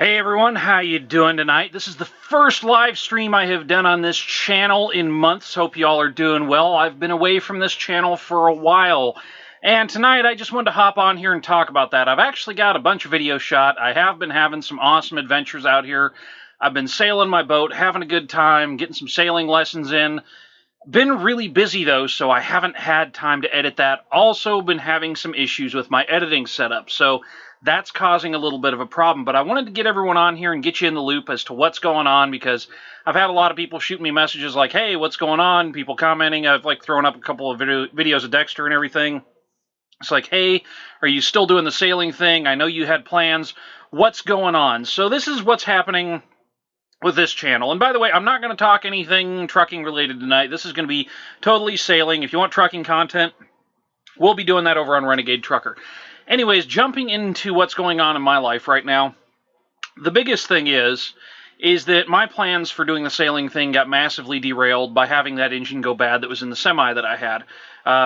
Hey everyone, how you doing tonight? This is the first live stream I have done on this channel in months. Hope y'all are doing well. I've been away from this channel for a while, and tonight I just wanted to hop on here and talk about that. I've actually got a bunch of videos shot. I have been having some awesome adventures out here. I've been sailing my boat, having a good time, getting some sailing lessons in. Been really busy though, so I haven't had time to edit that. Also been having some issues with my editing setup, so that's causing a little bit of a problem. But I wanted to get everyone on here and get you in the loop as to what's going on, because I've had a lot of people shooting me messages like, hey, what's going on? People commenting. I've thrown up a couple of videos of Dexter and everything. It's like, hey, are you still doing the sailing thing? I know you had plans. What's going on? So this is what's happening with this channel. And by the way, I'm not going to talk anything trucking related tonight. This is going to be totally sailing. If you want trucking content, we'll be doing that over on Renegade Trucker. Anyways, jumping into what's going on in my life right now, the biggest thing is that my plans for doing the sailing thing got massively derailed by having that engine go bad that was in the semi that I had.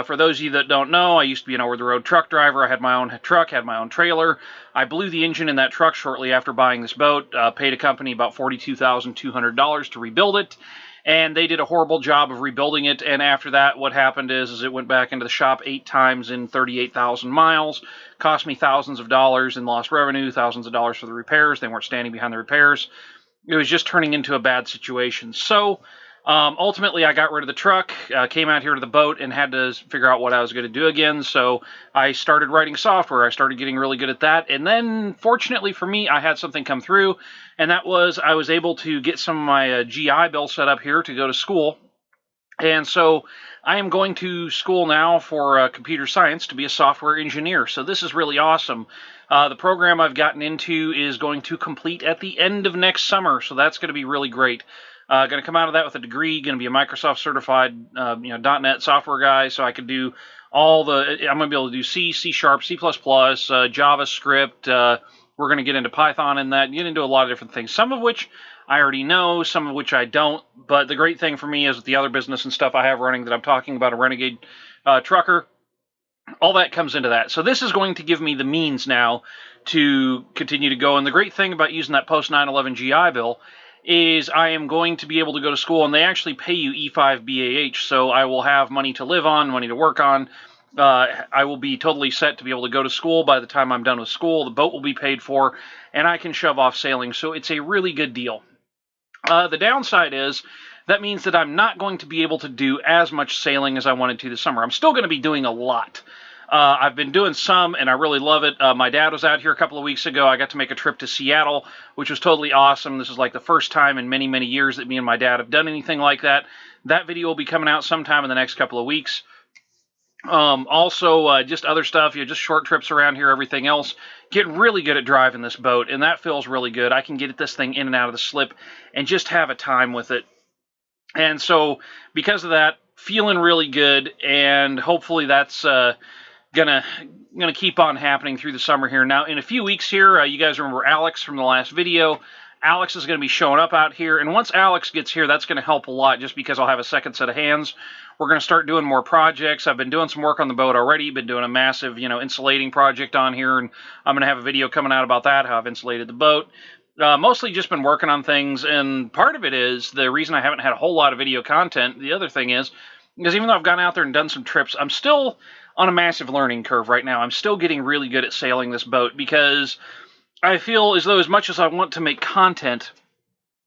For those of you that don't know, I used to be an over-the-road truck driver. I had my own truck, had my own trailer. I blew the engine in that truck shortly after buying this boat, paid a company about $42,200 to rebuild it, and they did a horrible job of rebuilding it. And after that, what happened is it went back into the shop 8 times in 38,000 miles, cost me thousands of dollars in lost revenue, thousands of dollars for the repairs. They weren't standing behind the repairs. It was just turning into a bad situation. So ultimately, I got rid of the truck, came out here to the boat, and had to figure out what I was going to do again. So I started writing software. I started getting really good at that. And then, fortunately for me, I had something come through, and that was I was able to get some of my GI Bill set up here to go to school. And so I am going to school now for computer science to be a software engineer. So this is really awesome. The program I've gotten into is going to complete at the end of next summer, so that's going to be really great. Going to come out of that with a degree, going to be a Microsoft certified .NET software guy, so I could do all the, I'm going to be able to do C, C#, C++, JavaScript. We're going to get into Python in that, get into a lot of different things, some of which I already know, some of which I don't. But the great thing for me is with the other business and stuff I have running that I'm talking about, a Renegade Trucker, all that comes into that. So this is going to give me the means now to continue to go. And the great thing about using that post 9/11 GI Bill is I am going to be able to go to school, and they actually pay you E5 BAH, so I will have money to live on, money to work on. I will be totally set to be able to go to school by the time I'm done with school. The boat will be paid for, and I can shove off sailing, so it's a really good deal. The downside is that means that I'm not going to be able to do as much sailing as I wanted to this summer. I'm still going to be doing a lot. I've been doing some, and I really love it. My dad was out here a couple of weeks ago. I got to make a trip to Seattle, which was totally awesome. This is like the first time in many, many years that me and my dad have done anything like that. That video will be coming out sometime in the next couple of weeks. Also, just other stuff, just short trips around here, everything else. Get really good at driving this boat, and that feels really good. I can get this thing in and out of the slip and just have a time with it. And so, because of that, feeling really good, and hopefully that's gonna keep on happening through the summer here. Now, in a few weeks here, you guys remember Alex from the last video. Alex is going to be showing up out here, and once Alex gets here, that's going to help a lot, just because I'll have a second set of hands. We're going to start doing more projects. I've been doing some work on the boat already, been doing a massive, insulating project on here, and I'm going to have a video coming out about that, how I've insulated the boat. Mostly just been working on things, and part of it is the reason I haven't had a whole lot of video content. The other thing is, because even though I've gone out there and done some trips, I'm still on a massive learning curve right now. I'm still getting really good at sailing this boat, because I feel as though as much as I want to make content,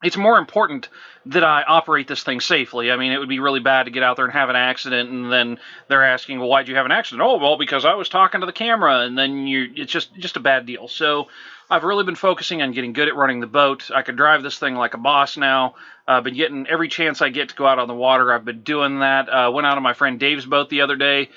it's more important that I operate this thing safely. I mean, it would be really bad to get out there and have an accident, and then they're asking, well, why'd you have an accident? Oh, well, because I was talking to the camera, and then it's just a bad deal. So I've really been focusing on getting good at running the boat. I can drive this thing like a boss now. I've been getting every chance I get to go out on the water. I've been doing that. Went out on my friend Dave's boat the other day,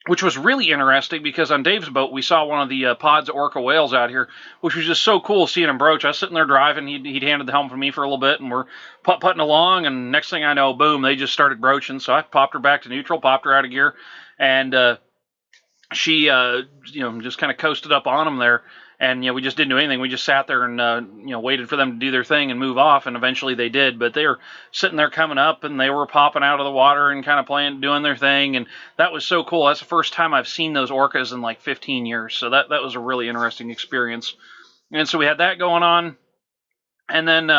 which was really interesting, because on Dave's boat, we saw one of the pods of orca whales out here, which was just so cool seeing him broach. I was sitting there driving. He'd handed the helm for me for a little bit, and we're putt-putting along, and next thing I know, boom, they just started broaching. So I popped her back to neutral, popped her out of gear, and she, just kind of coasted up on them there. And, we just didn't do anything. We just sat there and, waited for them to do their thing and move off, and eventually they did. But they were sitting there coming up, and they were popping out of the water and kind of doing their thing, and that was so cool. That's the first time I've seen those orcas in like 15 years, so that was a really interesting experience. And so we had that going on. And then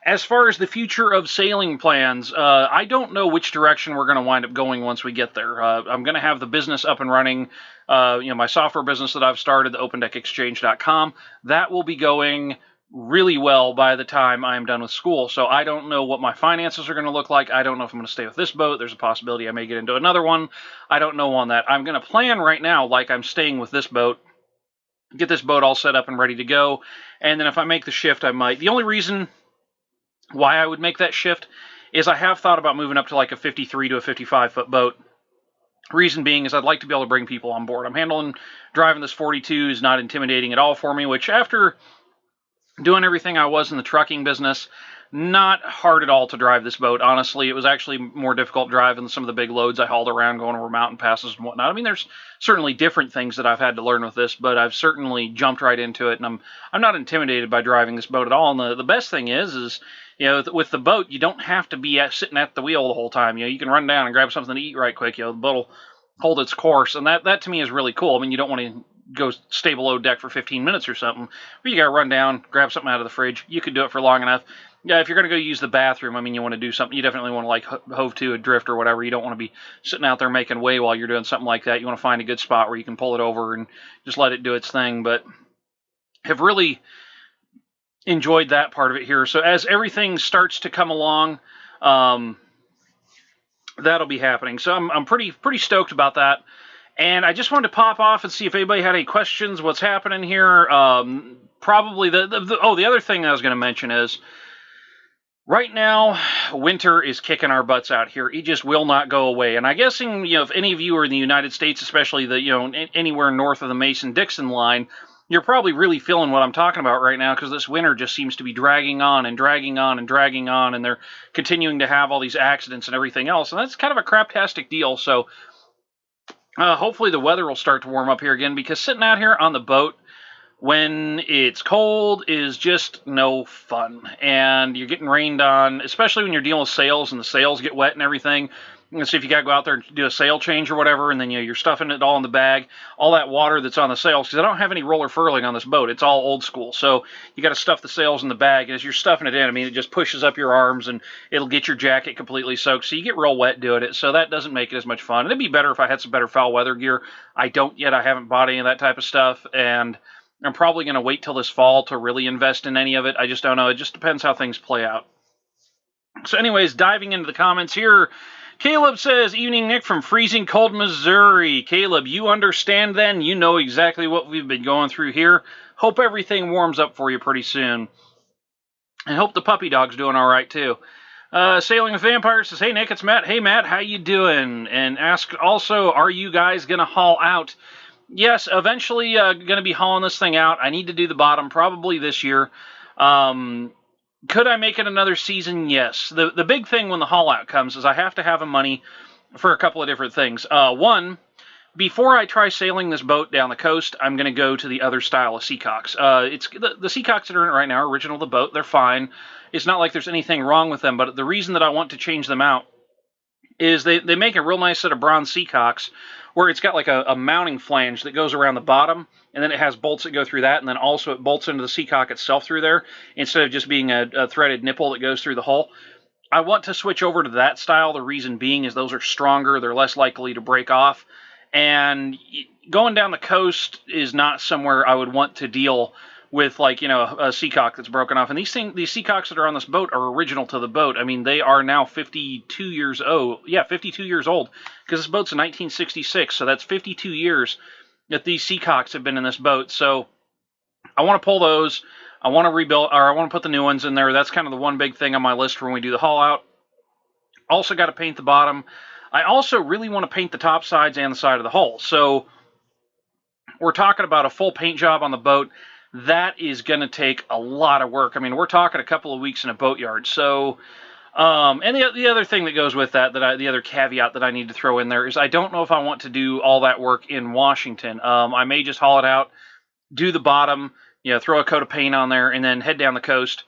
as far as the future of sailing plans, I don't know which direction we're going to wind up going once we get there. I'm going to have the business up and running, my software business that I've started, the OpenDeckExchange.com. That will be going really well by the time I'm done with school. So I don't know what my finances are going to look like. I don't know if I'm going to stay with this boat. There's a possibility I may get into another one. I don't know on that. I'm going to plan right now like I'm staying with this boat, get this boat all set up and ready to go. And then if I make the shift, I might. The only reason why I would make that shift is I have thought about moving up to like a 53 to a 55-foot boat. Reason being is I'd like to be able to bring people on board. Driving this 42 is not intimidating at all for me, which after doing everything I was in the trucking business, not hard at all to drive this boat. Honestly, it was actually more difficult driving some of the big loads I hauled around going over mountain passes and whatnot. I mean, there's certainly different things that I've had to learn with this, but I've certainly jumped right into it, and I'm not intimidated by driving this boat at all. And the best thing is with the boat, you don't have to be sitting at the wheel the whole time. You can run down and grab something to eat right quick. The boat will hold its course, and that to me is really cool. I mean, you don't want to go stay below deck for 15 minutes or something, but you got to run down, grab something out of the fridge. You could do it for long enough. Yeah, if you're going to go use the bathroom, I mean, you want to do something, you definitely want to like hove to a drift or whatever. You don't want to be sitting out there making way while you're doing something like that. You want to find a good spot where you can pull it over and just let it do its thing. But have really enjoyed that part of it here. So as everything starts to come along, that'll be happening. So I'm pretty stoked about that. And I just wanted to pop off and see if anybody had any questions. What's happening here? Probably the other thing I was going to mention is right now winter is kicking our butts out here. It just will not go away. And I'm guessing if any of you are in the United States, especially anywhere north of the Mason-Dixon line, you're probably really feeling what I'm talking about right now, because this winter just seems to be dragging on and dragging on and dragging on, and they're continuing to have all these accidents and everything else. And that's kind of a craptastic deal. So hopefully the weather will start to warm up here again, because sitting out here on the boat when it's cold is just no fun. And you're getting rained on, especially when you're dealing with sails and the sails get wet and everything. And so if you got to go out there and do a sail change or whatever, and then you're stuffing it all in the bag, all that water that's on the sails, because I don't have any roller furling on this boat. It's all old school. So you got to stuff the sails in the bag. And as you're stuffing it in, I mean, it just pushes up your arms and it'll get your jacket completely soaked. So you get real wet doing it. So that doesn't make it as much fun. It'd be better if I had some better foul weather gear. I don't yet. I haven't bought any of that type of stuff. And I'm probably going to wait till this fall to really invest in any of it. I just don't know. It just depends how things play out. So anyways, diving into the comments here, Caleb says, "Evening, Nick, from freezing cold Missouri." Caleb, you understand then? You know exactly what we've been going through here. Hope everything warms up for you pretty soon. And hope the puppy dog's doing all right, too. Sailing with Vampires says, "Hey, Nick, it's Matt. Hey, Matt, how you doing?" And asked also, "Are you guys going to haul out?" Yes, eventually going to be hauling this thing out. I need to do the bottom probably this year. Could I make it another season? Yes. The big thing when the haul out comes is I have to have money for a couple of different things. One, before I try sailing this boat down the coast, I'm going to go to the other style of Seacocks. It's the Seacocks that are in it right now are original to the boat. They're fine. It's not like there's anything wrong with them, but the reason that I want to change them out is they make a real nice set of bronze Seacocks where it's got like a mounting flange that goes around the bottom, and then it has bolts that go through that, and then also it bolts into the Seacock itself through there, instead of just being a threaded nipple that goes through the hull. I want to switch over to that style. The reason being is those are stronger, they're less likely to break off, and going down the coast is not somewhere I would want to deal with, like, a Seacock that's broken off. And these Seacocks that are on this boat are original to the boat. I mean, they are now 52 years old. Yeah, 52 years old, because this boat's a 1966, so that's 52 years that these Seacocks have been in this boat. So I want to pull those. I want to rebuild, or I want to put the new ones in there. That's kind of the one big thing on my list when we do the haul out. Also got to paint the bottom. I also really want to paint the top sides and the side of the hull. So we're talking about a full paint job on the boat. That is going to take a lot of work. I mean, we're talking a couple of weeks in a boatyard. So, and the other thing that goes with that, the other caveat that I need to throw in there is I don't know if I want to do all that work in Washington. I may just haul it out, do the bottom, throw a coat of paint on there, and then head down the coast,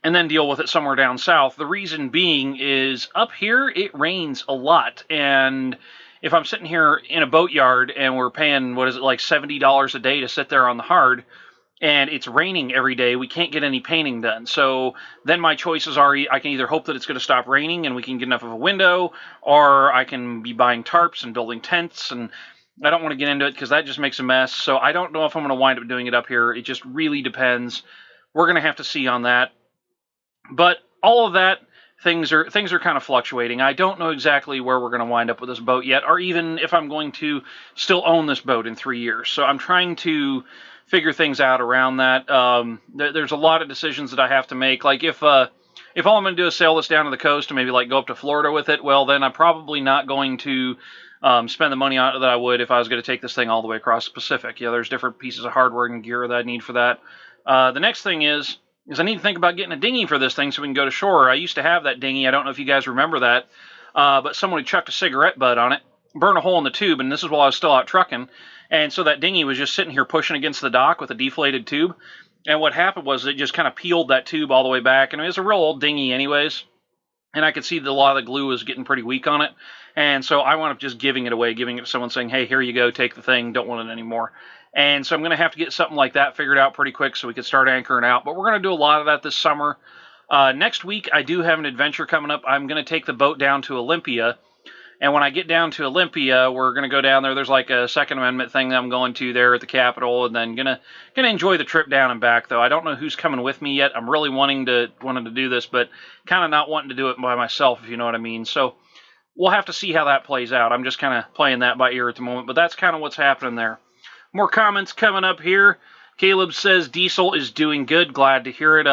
and then deal with it somewhere down south. The reason being is up here it rains a lot, and if I'm sitting here in a boat yard and we're paying, what is it, like $70 a day to sit there on the hard, and it's raining every day, we can't get any painting done. So then my choices are, I can either hope that it's going to stop raining and we can get enough of a window, or I can be buying tarps and building tents, and I don't want to get into it because that just makes a mess. So I don't know if I'm going to wind up doing it up here. It just really depends. We're going to have to see on that. But all of that, things are kind of fluctuating. I don't know exactly where we're going to wind up with this boat yet, or even if I'm going to still own this boat in 3 years. So I'm trying to figure things out around that. There's a lot of decisions that I have to make. Like if all I'm going to do is sail this down to the coast and maybe like go up to Florida with it, well, then I'm probably not going to spend the money on it that I would if I was going to take this thing all the way across the Pacific. Yeah, there's different pieces of hardware and gear that I need for that. The next thing is I need to think about getting a dinghy for this thing so we can go to shore. I used to have that dinghy. I don't know if you guys remember that, but someone had chucked a cigarette butt on it, burned a hole in the tube, and this is while I was still out trucking. And so that dinghy was just sitting here pushing against the dock with a deflated tube. And what happened was it just kind of peeled that tube all the way back. And it was a real old dinghy anyways. And I could see that a lot of the glue was getting pretty weak on it. And so I wound up just giving it away, giving it to someone saying, hey, here you go, take the thing, don't want it anymore. And so I'm going to have to get something like that figured out pretty quick so we can start anchoring out. But we're going to do a lot of that this summer. Next week, I do have an adventure coming up. I'm going to take the boat down to Olympia. And when I get down to Olympia, we're going to go down there. There's like a Second Amendment thing that I'm going to there at the Capitol, and then gonna enjoy the trip down and back. Though I don't know who's coming with me yet. I'm really wanting to do this, but kind of not wanting to do it by myself, if you know what I mean. So we'll have to see how that plays out. I'm just kind of playing that by ear at the moment, but that's kind of what's happening there. More comments coming up here. Caleb says Diesel is doing good. Glad to hear it.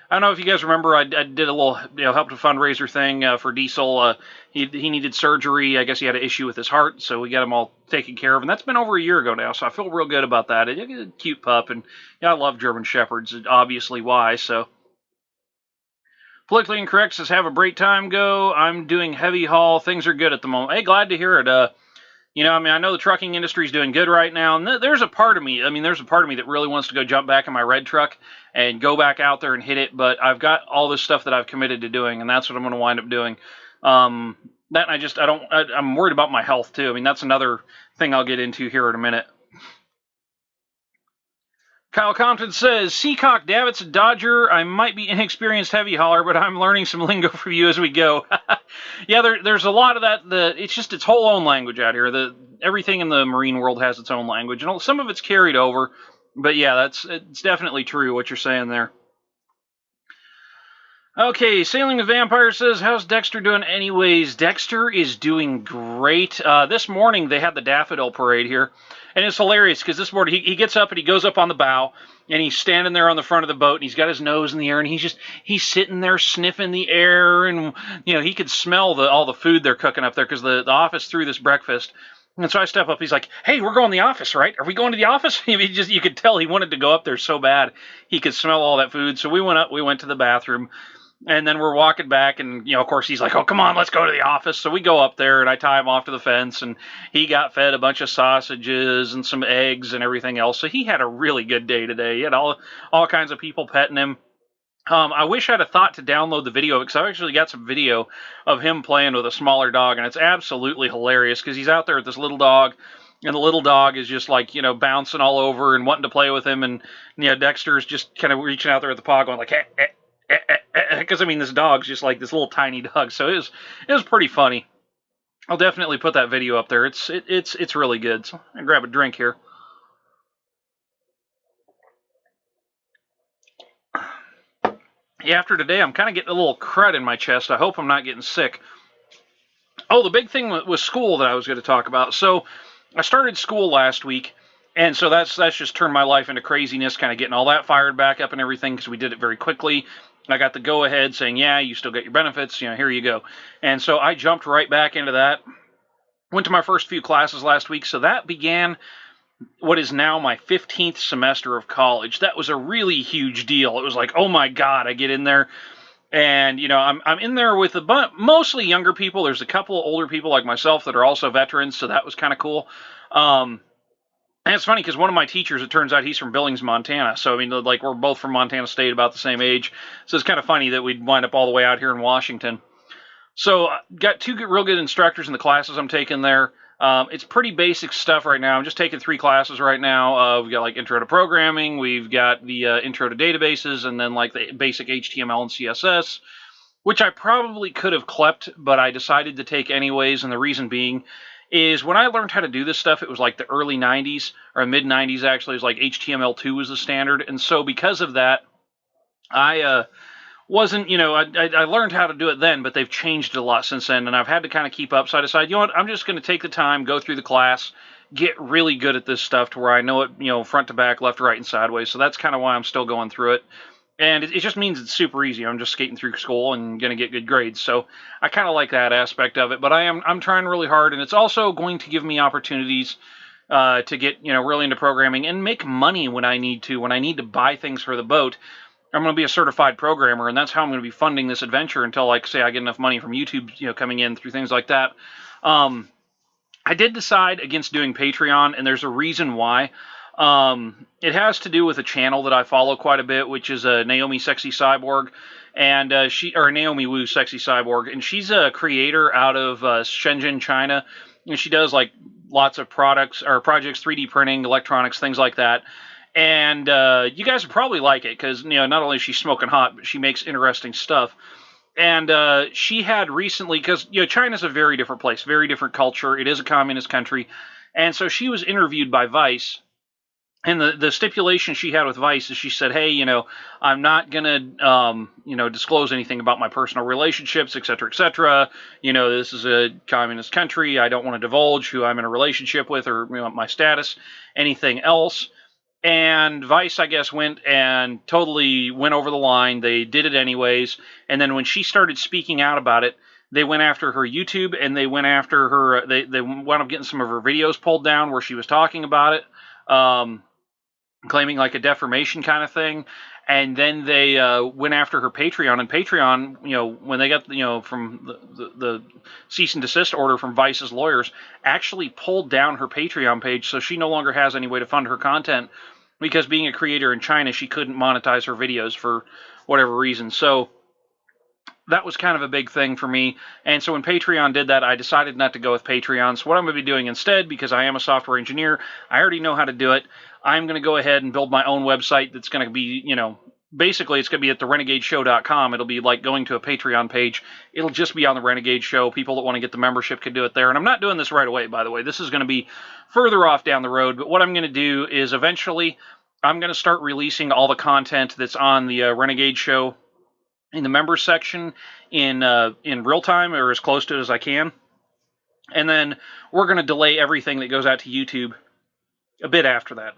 I don't know if you guys remember, I did a little, helped a fundraiser thing for Diesel. He needed surgery. I guess he had an issue with his heart, so we got him all taken care of. And that's been over a year ago now, so I feel real good about that. He's a cute pup, and I love German Shepherds, obviously why, so. Politically Incorrect says, have a great time, go. I'm doing heavy haul. Things are good at the moment. Hey, glad to hear it. I know the trucking industry is doing good right now, and there's a part of me, that really wants to go jump back in my red truck and go back out there and hit it, but I've got all this stuff that I've committed to doing, and that's what I'm going to wind up doing. I'm worried about my health, too. That's another thing I'll get into here in a minute. Kyle Compton says, Seacock Davit's a Dodger. I might be inexperienced heavy hauler, but I'm learning some lingo for you as we go. Yeah, there's a lot of that. It's just its whole own language out here. Everything in the marine world has its own language, and some of it's carried over. But yeah, it's definitely true what you're saying there. Okay, Sailing with Vampire says, how's Dexter doing anyways? Dexter is doing great. This morning they had the Daffodil Parade here, and it's hilarious because this morning he gets up and he goes up on the bow, and he's standing there on the front of the boat, and he's got his nose in the air, and he's sitting there sniffing the air, and he could smell all the food they're cooking up there because the office threw this breakfast. And so I step up. He's like, hey, we're going to the office, right? Are we going to the office? You could tell he wanted to go up there so bad. He could smell all that food. So we went up. We went to the bathroom. And then we're walking back. And, of course, he's like, oh, come on, let's go to the office. So we go up there, and I tie him off to the fence. And he got fed a bunch of sausages and some eggs and everything else. So he had a really good day today. He had all kinds of people petting him. I wish I'd have thought to download the video because I've actually got some video of him playing with a smaller dog, and it's absolutely hilarious because he's out there with this little dog, and the little dog is just like, bouncing all over and wanting to play with him, and Dexter's just kind of reaching out there at the paw going like, because this dog's just like this little tiny dog, so it was pretty funny. I'll definitely put that video up there. It's really good. So I grab a drink here. After today, I'm kind of getting a little crud in my chest. I hope I'm not getting sick. Oh, the big thing was school that I was going to talk about. So I started school last week, and so that's just turned my life into craziness, kind of getting all that fired back up and everything because we did it very quickly. I got the go-ahead saying, yeah, you still get your benefits, here you go. And so I jumped right back into that. Went to my first few classes last week, so that began what is now my 15th semester of college. That was a really huge deal. It was like, oh my God, I get in there, and I'm in there with mostly younger people. There's a couple of older people like myself that are also veterans, so that was kind of cool. And it's funny because one of my teachers, it turns out he's from Billings, Montana. So we're both from Montana State, about the same age. So it's kind of funny that we'd wind up all the way out here in Washington. So got two real good instructors in the classes I'm taking there. It's pretty basic stuff right now. I'm just taking 3 classes right now. We've got like intro to programming, we've got the intro to databases, and then like the basic HTML and CSS, which I probably could have clept, but I decided to take anyways. And the reason being is when I learned how to do this stuff, it was like the early 90s or mid 90s actually. It was like HTML2 was the standard. And so because of that, I wasn't, I learned how to do it then, but they've changed it a lot since then, and I've had to kind of keep up. So I decided, I'm just going to take the time, go through the class, get really good at this stuff to where I know it, front to back, left to right, and sideways. So that's kind of why I'm still going through it. And it just means it's super easy. I'm just skating through school and going to get good grades. So I kind of like that aspect of it. But I'm trying really hard, and it's also going to give me opportunities to get really into programming and make money when I need to. When I need to buy things for the boat, I'm going to be a certified programmer, and that's how I'm going to be funding this adventure until, like, say, I get enough money from YouTube, coming in through things like that. I did decide against doing Patreon, and there's a reason why. It has to do with a channel that I follow quite a bit, which is Naomi Sexy Cyborg, and Naomi Wu Sexy Cyborg, and she's a creator out of Shenzhen, China, and she does like lots of projects, 3D printing, electronics, things like that. And you guys would probably like it because not only is she smoking hot, but she makes interesting stuff. And she had recently, because China's a very different place, very different culture. It is a communist country, and so she was interviewed by Vice. And the stipulation she had with Vice is she said, hey, I'm not going to, disclose anything about my personal relationships, et cetera, et cetera. This is a communist country. I don't want to divulge who I'm in a relationship with or my status, anything else. And Vice, I guess, went and totally went over the line. They did it anyways. And then when she started speaking out about it, they went after her YouTube, and they went after her. They wound up getting some of her videos pulled down where she was talking about it. Claiming like a defamation kind of thing. And then they went after her Patreon, and Patreon, when they got, from the cease and desist order from Vice's lawyers, actually pulled down her Patreon page, so she no longer has any way to fund her content, because being a creator in China, she couldn't monetize her videos for whatever reason. So that was kind of a big thing for me. And so when Patreon did that, I decided not to go with Patreon. So what I'm going to be doing instead, because I am a software engineer, I already know how to do it. I'm going to go ahead and build my own website that's going to be, basically it's going to be at therenegadeshow.com. It'll be like going to a Patreon page. It'll just be on the Renegade Show. People that want to get the membership can do it there. And I'm not doing this right away, by the way. This is going to be further off down the road. But what I'm going to do is eventually I'm going to start releasing all the content that's on the Renegade Show in the members section in real time, or as close to it as I can. And then we're going to delay everything that goes out to YouTube a bit after that.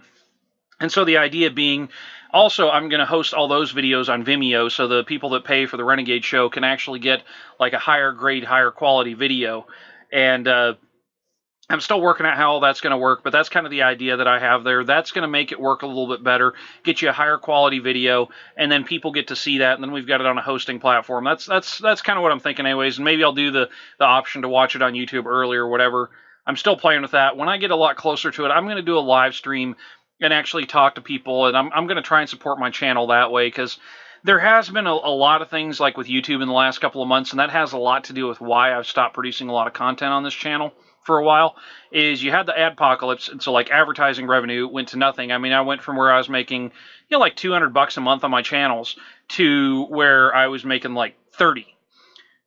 And so the idea being, also, I'm going to host all those videos on Vimeo, so the people that pay for the Renegade Show can actually get like a higher grade, higher quality video. And I'm still working out how all that's going to work, but that's kind of the idea that I have there. That's going to make it work a little bit better, get you a higher quality video, and then people get to see that, and then we've got it on a hosting platform. That's kind of what I'm thinking anyways, and maybe I'll do the option to watch it on YouTube early or whatever. I'm still playing with that. When I get a lot closer to it, I'm going to do a live stream and actually talk to people, and I'm going to try and support my channel that way, because there has been a lot of things like with YouTube in the last couple of months, and that has a lot to do with why I've stopped producing a lot of content on this channel for a while, is you had the adpocalypse, and so like advertising revenue went to nothing. I mean, I went from where I was making, like $200 a month on my channels to where I was making like 30.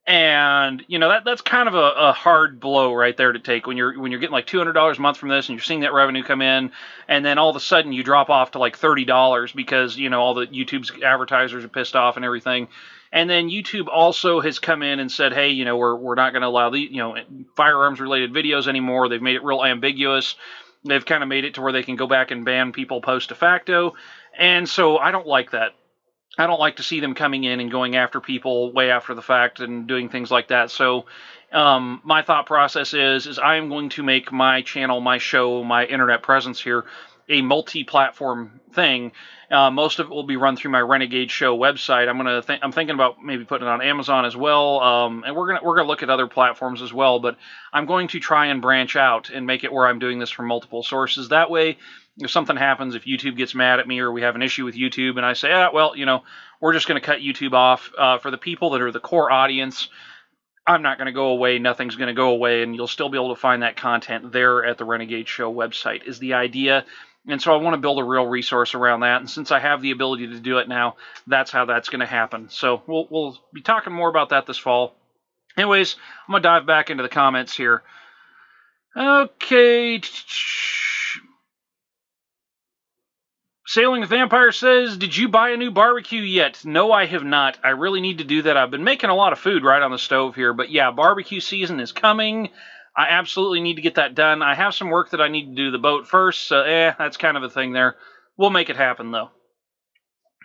And that's kind of a hard blow right there to take when you're getting like $200 a month from this, and you're seeing that revenue come in, and then all of a sudden you drop off to like $30 because all the YouTube's advertisers are pissed off and everything. And then YouTube also has come in and said, hey, we're not going to allow the firearms related videos anymore. They've made it real ambiguous. They've kind of made it to where they can go back and ban people post facto, and so I don't like that. I don't like to see them coming in and going after people way after the fact and doing things like that. So my thought process is I am going to make my channel, my show, my internet presence here a multi-platform thing. Most of it will be run through my Renegade Show website. I'm thinking about maybe putting it on Amazon as well, and we're gonna look at other platforms as well. But I'm going to try and branch out and make it where I'm doing this from multiple sources. That way, if something happens, if YouTube gets mad at me or we have an issue with YouTube, and I say, well, we're just going to cut YouTube off, for the people that are the core audience, I'm not going to go away. Nothing's going to go away, and you'll still be able to find that content there at the Renegade Show website is the idea. And so I want to build a real resource around that. And since I have the ability to do it now, that's how that's going to happen. So we'll be talking more about that this fall. Anyways, I'm going to dive back into the comments here. Okay. Sailing the Vampire says, did you buy a new barbecue yet? No, I have not. I really need to do that. I've been making a lot of food right on the stove here. But yeah, barbecue season is coming. I absolutely need to get that done. I have some work that I need to do to the boat first. So, that's kind of a thing there. We'll make it happen, though.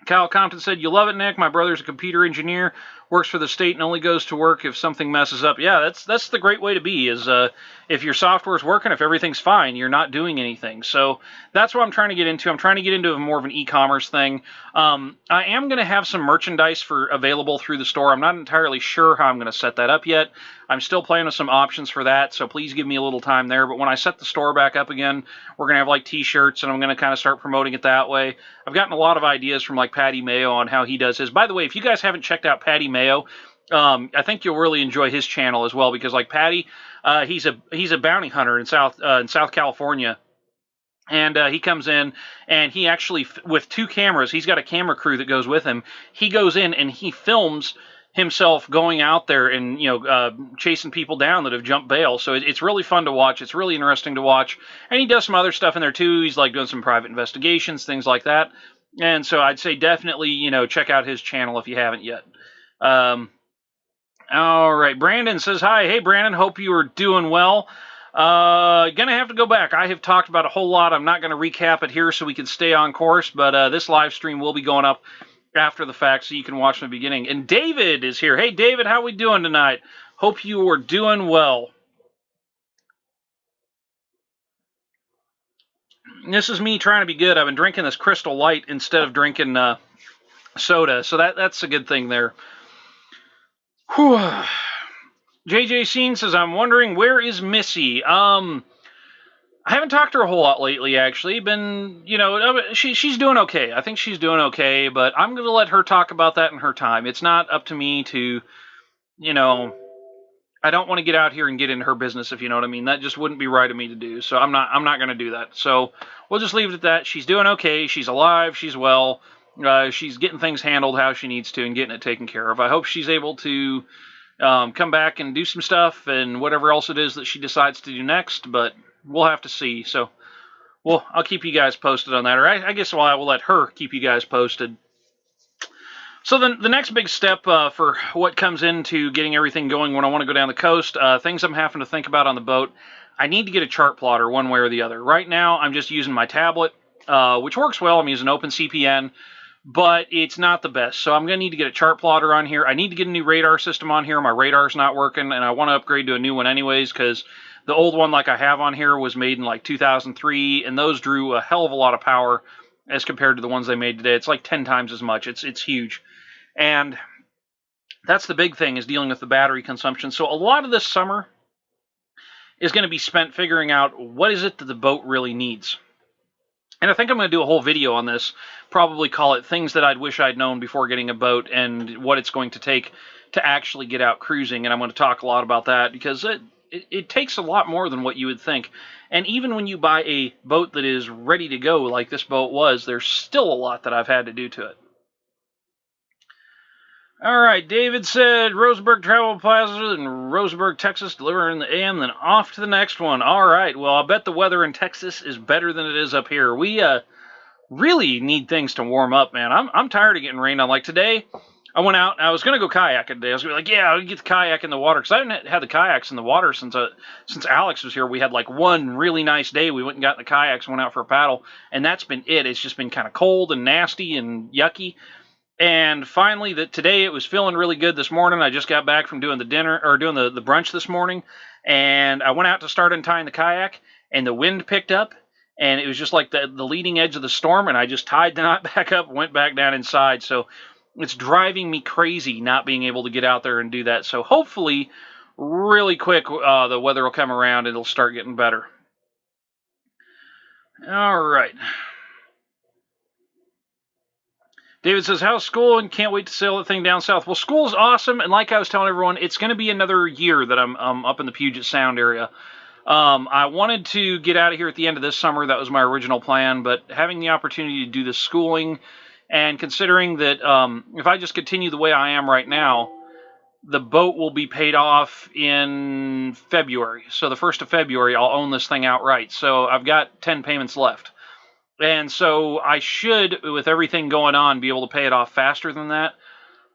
Kyle Compton said, you love it, Nick. My brother's a computer engineer, works for the state, and only goes to work if something messes up. Yeah, that's the great way to be, is if your software's working, if everything's fine, you're not doing anything. So that's what I'm trying to get into. I'm trying to get into more of an e-commerce thing. I am going to have some merchandise available through the store. I'm not entirely sure how I'm going to set that up yet. I'm still playing with some options for that, so please give me a little time there. But when I set the store back up again, we're going to have like t-shirts, and I'm going to kind of start promoting it that way. I've gotten a lot of ideas from like Patty Mayo on how he does his. By the way, if you guys haven't checked out Patty Mayo, I think you'll really enjoy his channel as well, because like Patty, he's a bounty hunter in South California. And he comes in, and he actually, with 2 cameras, he's got a camera crew that goes with him. He goes in and he films himself going out there and chasing people down that have jumped bail. So it's really fun to watch. It's really interesting to watch. And he does some other stuff in there too. He's like doing some private investigations, things like that. And so I'd say definitely check out his channel if you haven't yet. All right, Brandon says hi. Hey Brandon, hope you are doing well. Gonna have to go back. I have talked about a whole lot. I'm not gonna recap it here so we can stay on course, but this live stream will be going up after the fact so you can watch from the beginning. And David is here. Hey David, how we doing tonight? Hope you are doing well. This is me trying to be good. I've been drinking this Crystal Light instead of drinking soda, so that's a good thing there. Whew. JJ Scene says, I'm wondering, where is Missy? I haven't talked to her a whole lot lately, actually. She's doing okay. I think she's doing okay, but I'm going to let her talk about that in her time. It's not up to me to, I don't want to get out here and get into her business, if you know what I mean. That just wouldn't be right of me to do, so I'm not going to do that. So we'll just leave it at that. She's doing okay. She's alive. She's well. She's getting things handled how she needs to and getting it taken care of. I hope she's able to come back and do some stuff and whatever else it is that she decides to do next, but we'll have to see. So, I'll keep you guys posted on that, or I guess I will let her keep you guys posted. So the next big step for what comes into getting everything going when I want to go down the coast, things I'm having to think about on the boat, I need to get a chart plotter one way or the other. Right now, I'm just using my tablet, which works well. I'm using OpenCPN, but it's not the best. So I'm going to need to get a chart plotter on here. I need to get a new radar system on here. My radar's not working, and I want to upgrade to a new one anyways, because the old one like I have on here was made in like 2003, and those drew a hell of a lot of power as compared to the ones they made today. It's like 10 times as much. It's huge. And that's the big thing, is dealing with the battery consumption. So a lot of this summer is going to be spent figuring out what is it that the boat really needs. And I think I'm going to do a whole video on this, probably call it things that I'd wish I'd known before getting a boat and what it's going to take to actually get out cruising. And I'm going to talk a lot about that because it takes a lot more than what you would think. And even when you buy a boat that is ready to go like this boat was, there's still a lot that I've had to do to it. All right, David said, Roseburg Travel Plaza in Roseburg, Texas, deliver in the AM, then off to the next one. All right, well, I bet the weather in Texas is better than it is up here. We really need things to warm up, man. I'm tired of getting rained on. Like today, I went out, and I was going to go kayaking today. I was going to be like, yeah, I'll get the kayak in the water, because I haven't had the kayaks in the water since Alex was here. We had like one really nice day. We went and got in the kayaks and went out for a paddle, and that's been it. It's just been kind of cold and nasty and yucky. And finally, today it was feeling really good this morning. I just got back from doing the brunch this morning, and I went out to start untying the kayak, and the wind picked up, and it was just like the leading edge of the storm, and I just tied the knot back up and went back down inside. So it's driving me crazy not being able to get out there and do that. So hopefully, really quick, the weather will come around and it'll start getting better. All right. David says, how's school? And can't wait to sail the thing down south. Well, school's awesome, and like I was telling everyone, it's going to be another year that I'm up in the Puget Sound area. I wanted to get out of here at the end of this summer. That was my original plan, but having the opportunity to do this schooling, and considering that if I just continue the way I am right now, the boat will be paid off in February. So the 1st of February, I'll own this thing outright. So I've got 10 payments left. And so I should, with everything going on, be able to pay it off faster than that.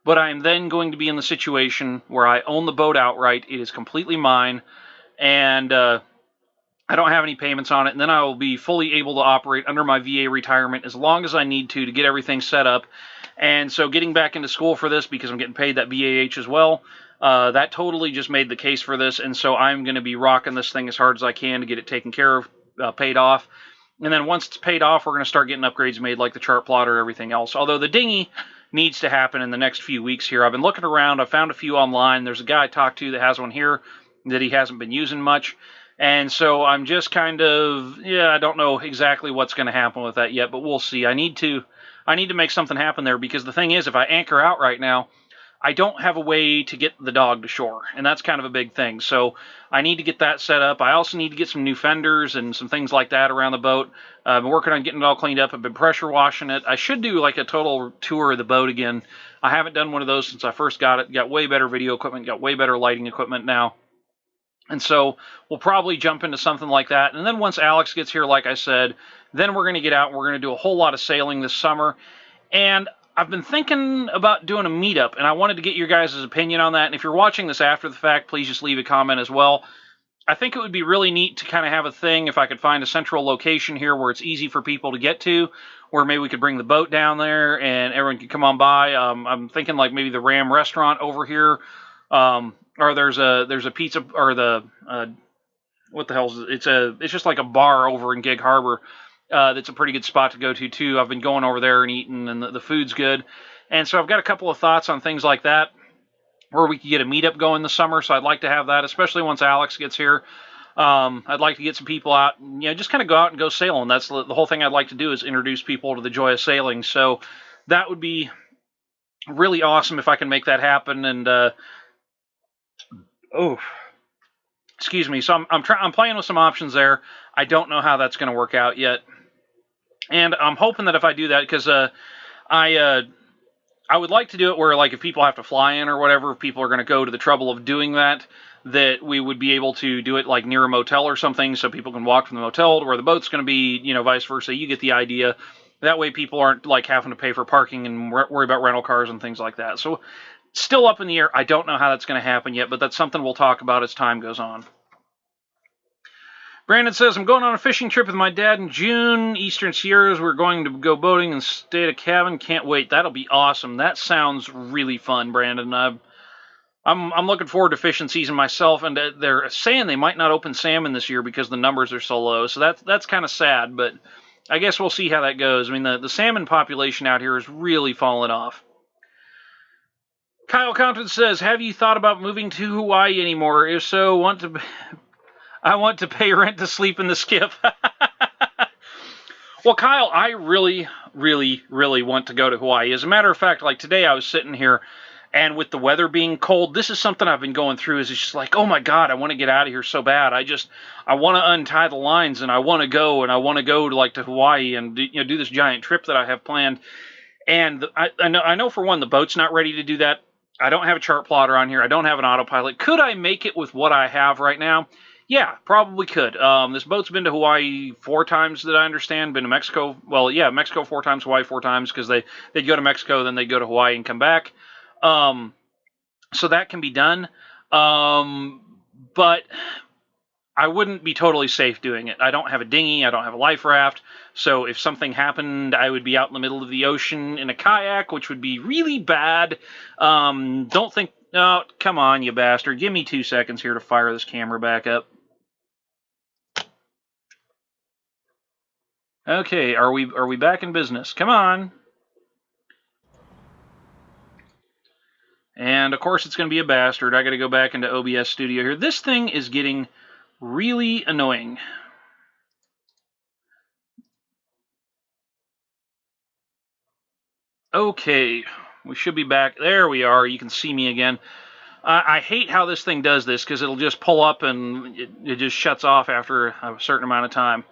But I'm then going to be in the situation where I own the boat outright. It is completely mine. And I don't have any payments on it. And then I will be fully able to operate under my VA retirement as long as I need to get everything set up. And so getting back into school for this, because I'm getting paid that BAH as well, that totally just made the case for this. And so I'm going to be rocking this thing as hard as I can to get it taken care of, paid off. And then once it's paid off, we're going to start getting upgrades made like the chart plotter, everything else. Although the dinghy needs to happen in the next few weeks here. I've been looking around. I found a few online. There's a guy I talked to that has one here that he hasn't been using much. And so I'm just kind of, I don't know exactly what's going to happen with that yet, but we'll see. I need to make something happen there, because the thing is, if I anchor out right now, I don't have a way to get the dog to shore, and that's kind of a big thing. So I need to get that set up. I also need to get some new fenders and some things like that around the boat. I've been working on getting it all cleaned up. I've been pressure washing it. I should do like a total tour of the boat again. I haven't done one of those since I first got it. Got way better video equipment, got way better lighting equipment now. And so we'll probably jump into something like that. And then once Alex gets here, like I said, then we're going to get out and we're going to do a whole lot of sailing this summer. And I've been thinking about doing a meetup, and I wanted to get your guys' opinion on that. And if you're watching this after the fact, please just leave a comment as well. I think it would be really neat to kind of have a thing if I could find a central location here where it's easy for people to get to, where maybe we could bring the boat down there and everyone could come on by. I'm thinking like maybe the Ram restaurant over here, or there's a pizza, or the what the hell is it? It's just like a bar over in Gig Harbor. That's a pretty good spot to go to too. I've been going over there and eating, and the food's good. And so I've got a couple of thoughts on things like that, where we could get a meetup going this summer. So I'd like to have that, especially once Alex gets here. I'd like to get some people out, and, just kind of go out and go sailing. That's the whole thing I'd like to do, is introduce people to the joy of sailing. So that would be really awesome if I can make that happen. And excuse me. So I'm playing with some options there. I don't know how that's going to work out yet. And I'm hoping that if I do that, because I would like to do it where, like, if people have to fly in or whatever, if people are going to go to the trouble of doing that, that we would be able to do it like near a motel or something, so people can walk from the motel to where the boat's going to be, vice versa. You get the idea. That way people aren't like having to pay for parking and worry about rental cars and things like that. So still up in the air. I don't know how that's going to happen yet, but that's something we'll talk about as time goes on. Brandon says, I'm going on a fishing trip with my dad in June. Eastern Sierras. We're going to go boating and stay at a cabin. Can't wait. That'll be awesome. That sounds really fun, Brandon. I'm looking forward to fishing season myself, and they're saying they might not open salmon this year because the numbers are so low. So that's kind of sad, but I guess we'll see how that goes. I mean, the salmon population out here is really falling off. Kyle Compton says, have you thought about moving to Hawaii anymore? If so, I want to pay rent to sleep in the skiff. Well, Kyle, I really, really, really want to go to Hawaii. As a matter of fact, like today I was sitting here, and with the weather being cold, this is something I've been going through, is it's just like, oh my God, I want to get out of here so bad. I want to untie the lines, and I want to go, to Hawaii and do this giant trip that I have planned. And I know for one, the boat's not ready to do that. I don't have a chart plotter on here. I don't have an autopilot. Could I make it with what I have right now? Yeah, probably could. This boat's been to Hawaii 4 times that I understand. Been to Mexico. Well, yeah, Mexico 4 times, Hawaii 4 times, because they'd go to Mexico, then they'd go to Hawaii and come back. So that can be done. But I wouldn't be totally safe doing it. I don't have a dinghy. I don't have a life raft. So if something happened, I would be out in the middle of the ocean in a kayak, which would be really bad. Don't think... Oh, come on, you bastard. Give me 2 seconds here to fire this camera back up. Okay, are we back in business? Come on. And of course it's going to be a bastard. I got to go back into OBS Studio here. This thing is getting really annoying. Okay, we should be back. There we are. You can see me again. I hate how this thing does this because it'll just pull up and it just shuts off after a certain amount of time.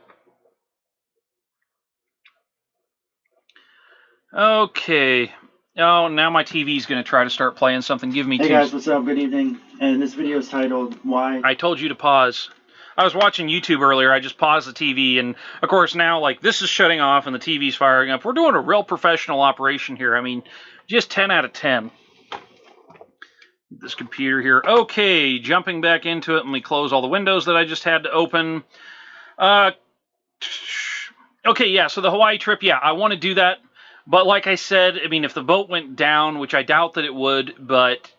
Okay. Oh, now my TV's going to try to start playing something. Give me Hey guys, what's up? Good evening. And this video is titled, Why? I told you to pause. I was watching YouTube earlier. I just paused the TV, and of course now, like, this is shutting off and the TV's firing up. We're doing a real professional operation here. I mean, just 10 out of 10. This computer here. Okay, jumping back into it. Let me close all the windows that I just had to open. Okay, yeah, so the Hawaii trip, yeah, I want to do that. But like I said, I mean, if the boat went down, which I doubt that it would, but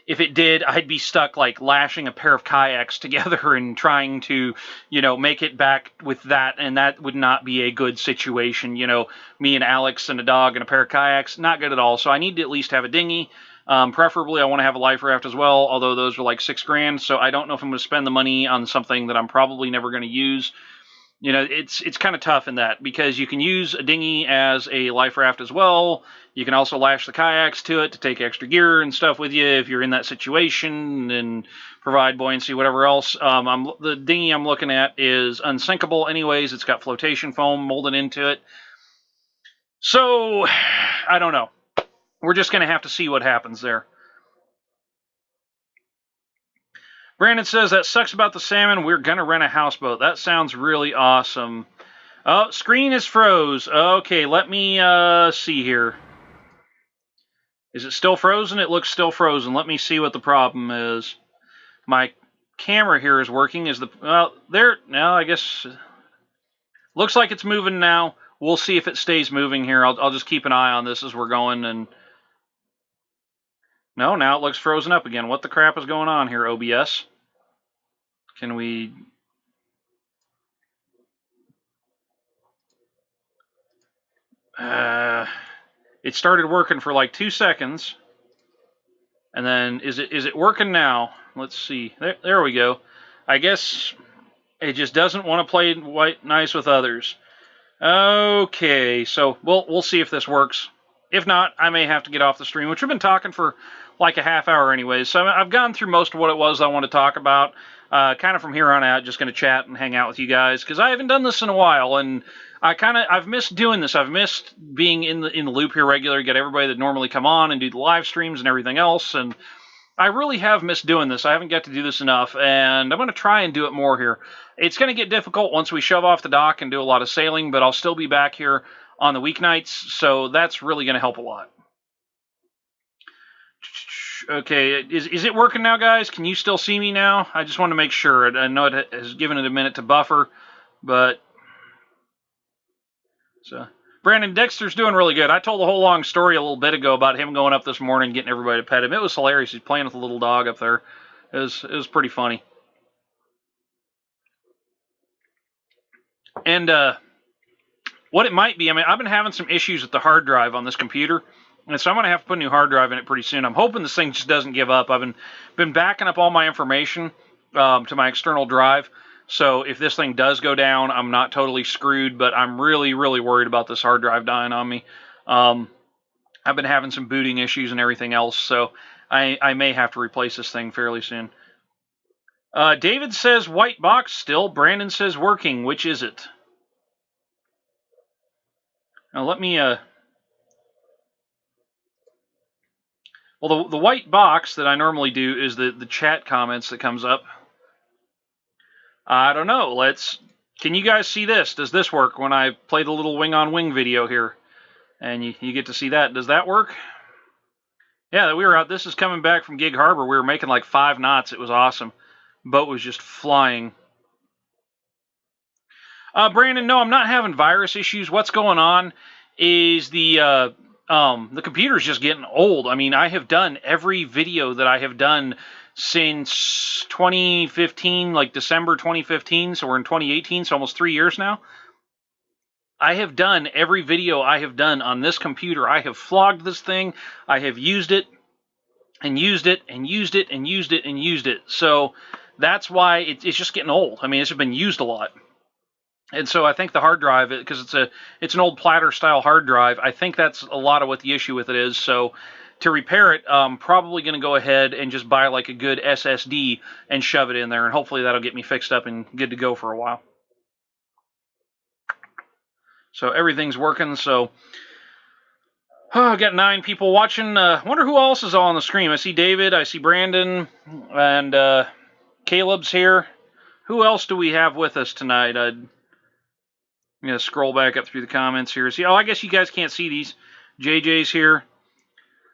if it did, I'd be stuck, like, lashing a pair of kayaks together and trying to, you know, make it back with that, and that would not be a good situation. You know, me and Alex and a dog and a pair of kayaks, not good at all. So I need to at least have a dinghy. Preferably, I want to have a life raft as well, although those are like $6 grand, so I don't know if I'm going to spend the money on something that I'm probably never going to use. You know, it's kind of tough in that, because you can use a dinghy as a life raft as well. You can also lash the kayaks to it to take extra gear and stuff with you if you're in that situation, and provide buoyancy, whatever else. The dinghy I'm looking at is unsinkable anyways. It's got flotation foam molded into it. So, I don't know. We're just going to have to see what happens there. Brandon says, that sucks about the salmon. We're going to rent a houseboat. That sounds really awesome. Oh, screen is froze. Okay, let me see here. Is it still frozen? It looks still frozen. Let me see what the problem is. My camera here is working. Well, there, no, I guess, looks like it's moving now. We'll see if it stays moving here. I'll just keep an eye on this as we're going. And no, now it looks frozen up again. What the crap is going on here, OBS? Can we... it started working for like 2 seconds. And then, is it working now? Let's see. There we go. I guess it just doesn't want to play nice with others. Okay, so we'll see if this works. If not, I may have to get off the stream, which we've been talking for like a half hour anyways. So I've gone through most of what it was I want to talk about. Kind of from here on out, just going to chat and hang out with you guys, because I haven't done this in a while, and I've missed doing this. I've missed being in the loop here regularly, get everybody that normally come on and do the live streams and everything else, and I really have missed doing this. I haven't got to do this enough, and I'm going to try and do it more here. It's going to get difficult once we shove off the dock and do a lot of sailing, but I'll still be back here on the weeknights, so that's really going to help a lot. Okay, is it working now, guys? Can you still see me now? I just want to make sure. I know it has given it a minute to buffer, but... So, Brandon Dexter's doing really good. I told a whole long story a little bit ago about him going up this morning and getting everybody to pet him. It was hilarious. He's playing with a little dog up there. It was pretty funny. And what it might be, I mean, I've been having some issues with the hard drive on this computer, and so I'm going to have to put a new hard drive in it pretty soon. I'm hoping this thing just doesn't give up. I've been backing up all my information to my external drive, so if this thing does go down, I'm not totally screwed, but I'm really, really worried about this hard drive dying on me. I've been having some booting issues and everything else, so I may have to replace this thing fairly soon. David says white box still. Brandon says working. Which is it? Now let me... Well, the white box that I normally do is the chat comments that comes up. I don't know. Can you guys see this? Does this work when I play the little wing on wing video here? And you get to see that. Does that work? Yeah, we were out. This is coming back from Gig Harbor. We were making like 5 knots. It was awesome. Boat was just flying. Brandon, no, I'm not having virus issues. What's going on is the computer's just getting old. I mean, I have done every video that I have done since 2015, like December 2015, so we're in 2018, so almost 3 years now. I have done every video I have done on this computer. I have flogged this thing. I have used it and used it and used it and used it and used it. So that's why it's just getting old. I mean, it's been used a lot. And so I think the hard drive, because it's an old platter style hard drive, I think that's a lot of what the issue with it is. So to repair it, I'm probably going to go ahead and just buy like a good SSD and shove it in there, and hopefully that'll get me fixed up and good to go for a while. So everything's working. So I got 9 people watching. Wonder who else is all on the stream. I see David, I see Brandon, and Caleb's here. Who else do we have with us tonight? I'm going to scroll back up through the comments here. See, I guess you guys can't see these. JJ's here.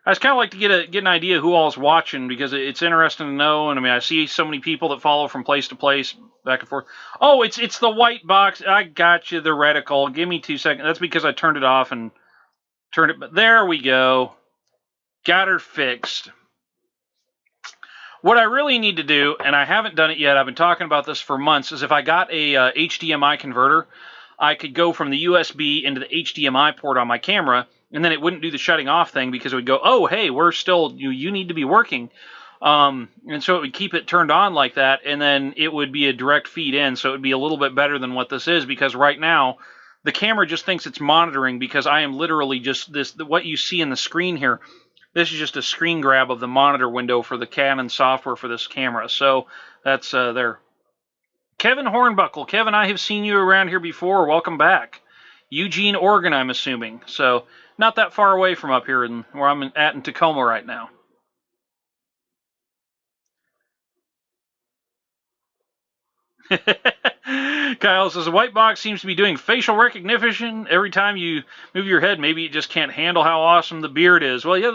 I just kind of like to get an idea who all is watching, because it's interesting to know. And I mean, I see so many people that follow from place to place, back and forth. Oh, it's the white box. I got you, the reticle. Give me 2 seconds. That's because I turned it off and turned it. But there we go. Got her fixed. What I really need to do, and I haven't done it yet, I've been talking about this for months, is if I got a HDMI converter, I could go from the USB into the HDMI port on my camera, and then it wouldn't do the shutting off thing, because it would go, oh, hey, we're still, you need to be working. And so it would keep it turned on like that, and then it would be a direct feed in, so it would be a little bit better than what this is, because right now, the camera just thinks it's monitoring, because I am literally just what you see in the screen here. This is just a screen grab of the monitor window for the Canon software for this camera. So that's there. Kevin Hornbuckle. Kevin, I have seen you around here before. Welcome back. Eugene, Oregon, I'm assuming. So not that far away from up here where I'm at in Tacoma right now. Kyle says, the white box seems to be doing facial recognition every time you move your head. Maybe it just can't handle how awesome the beard is. Well, yeah,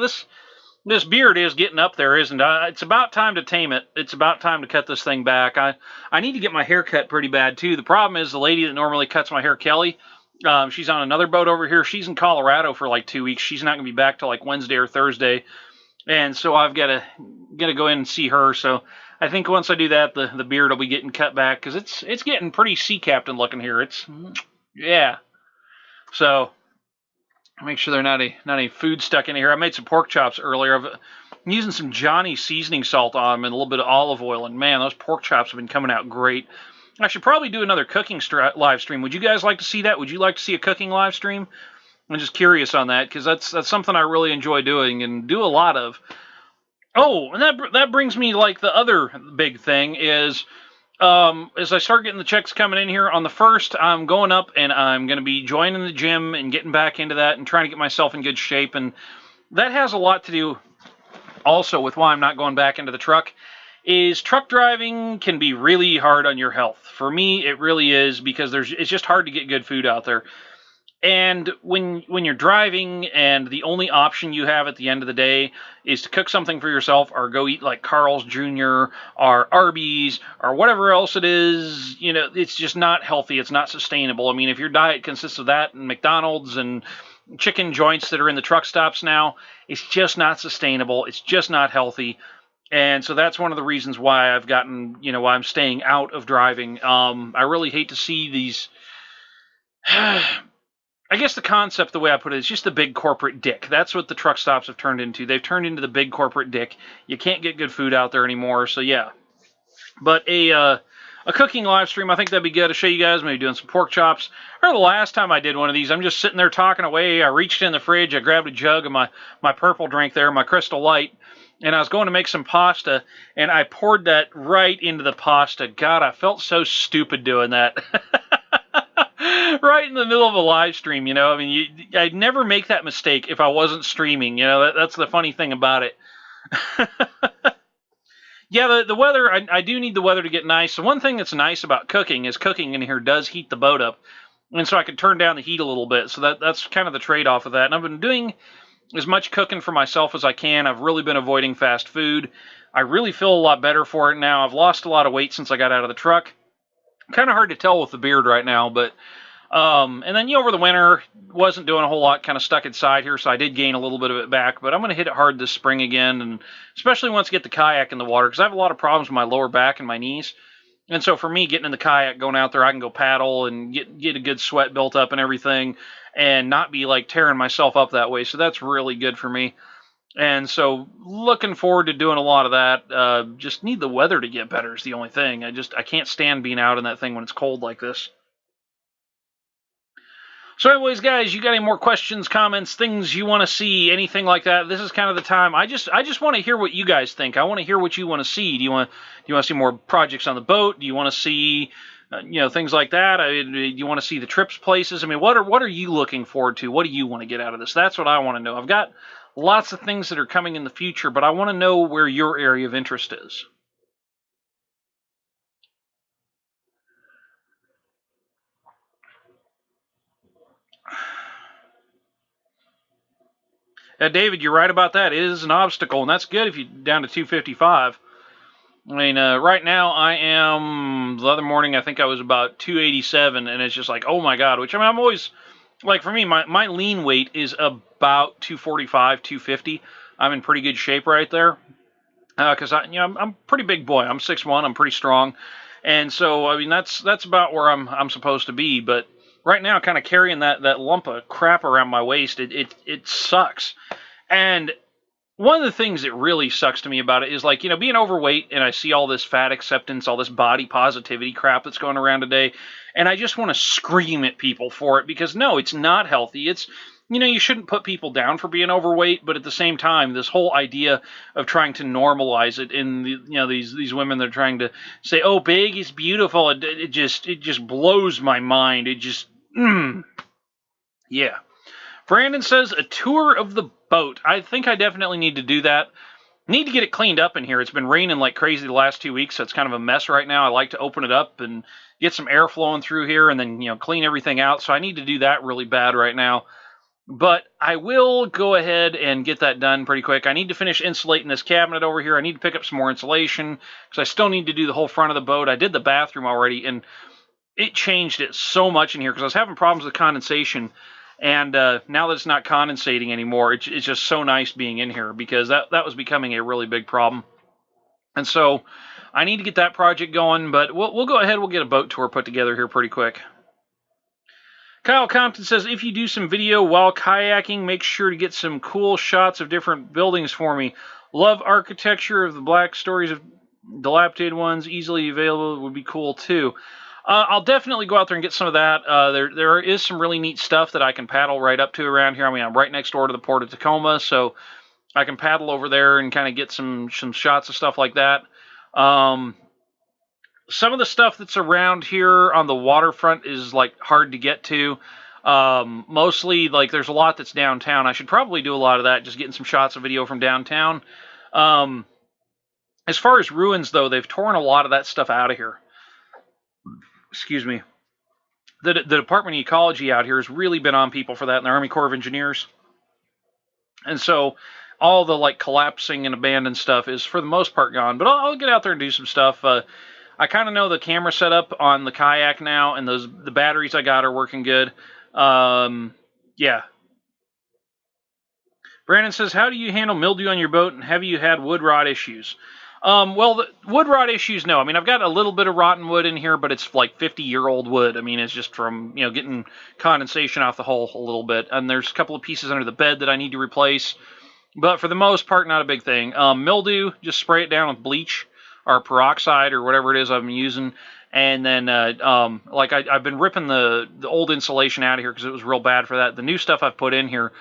this beard is getting up there, isn't it? It's about time to tame it. It's about time to cut this thing back. I need to get my hair cut pretty bad, too. The problem is the lady that normally cuts my hair, Kelly, she's on another boat over here. She's in Colorado for like 2 weeks. She's not going to be back till like Wednesday or Thursday. And so I've got to go in and see her. So I think once I do that, the beard will be getting cut back, because it's getting pretty sea captain looking here. Yeah. So make sure there's not any food stuck in here. I made some pork chops earlier. I'm using some Johnny seasoning salt on them and a little bit of olive oil, and man, those pork chops have been coming out great. I should probably do another cooking live stream. Would you guys like to see that? Would you like to see a cooking live stream? I'm just curious on that, because that's something I really enjoy doing and do a lot of. Oh, and that brings me, like, the other big thing is, as I start getting the checks coming in here on the 1st, I'm going up and I'm going to be joining the gym and getting back into that and trying to get myself in good shape. And that has a lot to do also with why I'm not going back into the truck. Is truck driving can be really hard on your health. For me, it really is, because it's just hard to get good food out there. And when you're driving and the only option you have at the end of the day is to cook something for yourself or go eat like Carl's Jr. or Arby's or whatever else it is, it's just not healthy. It's not sustainable. I mean, if your diet consists of that and McDonald's and chicken joints that are in the truck stops now, it's just not sustainable. It's just not healthy. And so that's one of the reasons why I've gotten, why I'm staying out of driving. I really hate to see these... I guess the concept, the way I put it, is just the big corporate dick. That's what the truck stops have turned into. They've turned into the big corporate dick. You can't get good food out there anymore, so yeah. But a cooking live stream, I think that'd be good to show you guys, maybe doing some pork chops. Or the last time I did one of these, I'm just sitting there talking away. I reached in the fridge, I grabbed a jug of my purple drink there, my Crystal Light, and I was going to make some pasta, and I poured that right into the pasta. God, I felt so stupid doing that. Right in the middle of a live stream, I mean, I'd never make that mistake if I wasn't streaming. That's the funny thing about it. Yeah, the weather, I do need the weather to get nice. So one thing that's nice about cooking is cooking in here does heat the boat up. And so I can turn down the heat a little bit. So that's kind of the trade-off of that. And I've been doing as much cooking for myself as I can. I've really been avoiding fast food. I really feel a lot better for it now. I've lost a lot of weight since I got out of the truck. Kind of hard to tell with the beard right now, but... and then, over the winter, wasn't doing a whole lot, kind of stuck inside here, so I did gain a little bit of it back, but I'm going to hit it hard this spring again, and especially once I get the kayak in the water, because I have a lot of problems with my lower back and my knees, and so for me, getting in the kayak, going out there, I can go paddle and get a good sweat built up and everything, and not be, like, tearing myself up that way, so that's really good for me. And so, looking forward to doing a lot of that. Just need the weather to get better is the only thing. I can't stand being out in that thing when it's cold like this. So anyways, guys, you got any more questions, comments, things you want to see, anything like that? This is kind of the time. I just want to hear what you guys think. I want to hear what you want to see. Do you want to see more projects on the boat? Do you want to see things like that? Do you want to see the trips places? I mean, what are you looking forward to? What do you want to get out of this? That's what I want to know. I've got lots of things that are coming in the future, but I want to know where your area of interest is. David, you're right about that. It is an obstacle, and that's good if you're down to 255. I mean, right now I am, the other morning I think I was about 287, and it's just like, oh my God, which I mean, I'm always, like for me, my lean weight is about 245, 250. I'm in pretty good shape right there, because I'm a pretty big boy. I'm 6'1", I'm pretty strong, and so, I mean, that's about where I'm supposed to be, but right now, kind of carrying that lump of crap around my waist, it sucks. And one of the things that really sucks to me about it is, like, being overweight, and I see all this fat acceptance, all this body positivity crap that's going around today, and I just want to scream at people for it, because no, it's not healthy. It's, you shouldn't put people down for being overweight, but at the same time, this whole idea of trying to normalize it in these women that are trying to say, oh, big is beautiful, it just blows my mind. It just, yeah. Brandon says a tour of the boat. I think I definitely need to do that. Need to get it cleaned up in here. It's been raining like crazy the last 2 weeks, so it's kind of a mess right now. I like to open it up and get some air flowing through here and then, clean everything out. So I need to do that really bad right now. But I will go ahead and get that done pretty quick. I need to finish insulating this cabinet over here. I need to pick up some more insulation because I still need to do the whole front of the boat. I did the bathroom already, and it changed it so much in here because I was having problems with condensation. And now that it's not condensating anymore, it's just so nice being in here because that was becoming a really big problem. And so I need to get that project going, but we'll go ahead. We'll get a boat tour put together here pretty quick. Kyle Compton says, if you do some video while kayaking, make sure to get some cool shots of different buildings for me. Love architecture of the black stories of dilapidated ones, easily available, would be cool too. I'll definitely go out there and get some of that. There is some really neat stuff that I can paddle right up to around here. I mean, I'm right next door to the Port of Tacoma, so I can paddle over there and kind of get some shots of stuff like that. Some of the stuff that's around here on the waterfront is like hard to get to. Mostly, like, there's a lot that's downtown. I should probably do a lot of that, just getting some shots of video from downtown. As far as ruins, though, they've torn a lot of that stuff out of here. Excuse me. The Department of Ecology out here has really been on people for that in the Army Corps of Engineers. And so all the, like, collapsing and abandoned stuff is, for the most part, gone. But I'll get out there and do some stuff. I kind of know the camera setup on the kayak now, and the batteries I got are working good. Yeah. Brandon says, how do you handle mildew on your boat, and have you had wood rot issues? Well, the wood rot issues, no. I mean, I've got a little bit of rotten wood in here, but it's like 50-year-old wood. I mean, it's just from, getting condensation off the hull a little bit. And there's a couple of pieces under the bed that I need to replace. But for the most part, not a big thing. Mildew, just spray it down with bleach or peroxide or whatever it is I'm using. And then, I've been ripping the old insulation out of here because it was real bad for that. The new stuff I've put in here